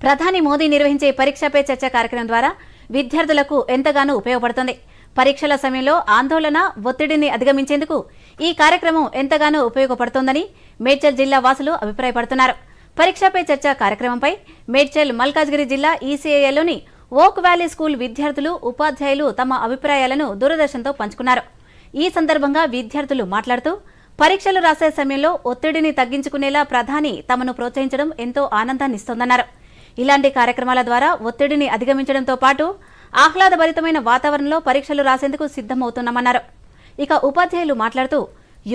ప్రధాని మోదీ నిర్వహించే పరీక్ష పే చర్చ కార్యక్రమం ద్వారా విద్యార్థులకు ఎంతగానో ఉపయోగపడుతుంది. పరీక్షల సమయంలో ఆందోళన, ఒత్తిడిని అధిగమించేందుకు ఈ కార్యక్రమం ఎంతగానో ఉపయోగపడుతోందని మేడ్చల్ జిల్లా వాసులు అభిప్రాయపడుతున్నారు. పరీక్ష పే చర్చ కార్యక్రమంపై మేడ్చల్ మల్కాజ్గిరి జిల్లా ఈసీఐలోని ఓక్ వ్యాలీ స్కూల్ విద్యార్థులు, ఉపాధ్యాయులు తమ అభిప్రాయాలను దూరదర్శన్తో పంచుకున్నారు. ఈ సందర్భంగా విద్యార్థులు మాట్లాడుతూ పరీక్షలు రాసే సమయంలో ఒత్తిడిని తగ్గించుకునేలా ప్రధాని తమను ప్రోత్సహించడం ఎంతో ఆనందాన్నిస్తోందన్నారు. ఇలాంటి కార్యక్రమాల ద్వారా ఒత్తిడిని అధిగమించడంతో పాటు ఆహ్లాదభరితమైన వాతావరణంలో పరీక్షలు రాసేందుకు సిద్ధమవుతున్నామన్నారు. ఇక ఉపాధ్యాయులు మాట్లాడుతూ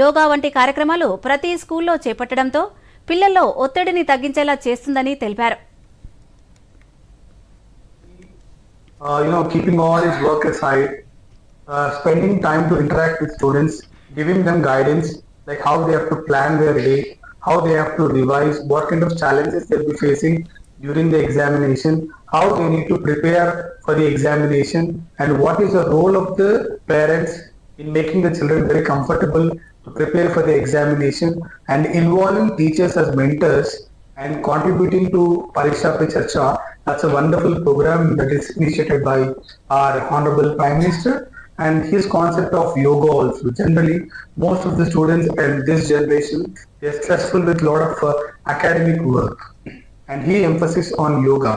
యోగా వంటి కార్యక్రమాలు ప్రతి స్కూల్లో చేపట్టడంతో పిల్లల్లో ఒత్తిడిని తగ్గించేలా చేస్తుందని తెలిపారు. Keeping all his work aside, spending time to interact with students, giving them guidance, like how they have to plan their day, how they have to revise, what kind of challenges they'll be facing during the examination, how they need to prepare for the examination, and what is the role of the parents in making the children very comfortable to prepare for the examination, and involving teachers as mentors and contributing to Pariksha Pe Charcha. That's a wonderful program that is initiated by our Honorable Prime Minister, and his concept of yoga also. Generally, most of the students in this generation are stressful with a lot of academic work, and he emphasis on yoga.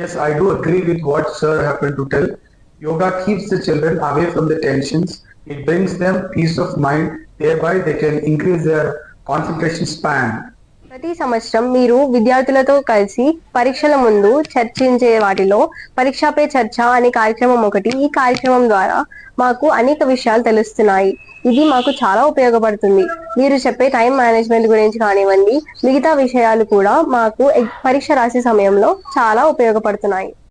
Yes, I do agree with what Sir happened to tell. Yoga keeps the children away from the tensions. It brings them peace of mind. Thereby, they can increase their concentration span. ప్రతి సంవత్సరం మీరు విద్యార్థులతో కలిసి పరీక్షల ముందు చర్చించే వాటిలో పరీక్ష పే చర్చ అనే కార్యక్రమం ఒకటి. ఈ కార్యక్రమం ద్వారా మాకు అనేక విషయాలు తెలుస్తున్నాయి. ఇది మాకు చాలా ఉపయోగపడుతుంది. మీరు చెప్పే టైం మేనేజ్మెంట్ గురించి కానివ్వండి, మిగతా విషయాలు కూడా మాకు పరీక్ష రాసే సమయంలో చాలా ఉపయోగపడుతున్నాయి.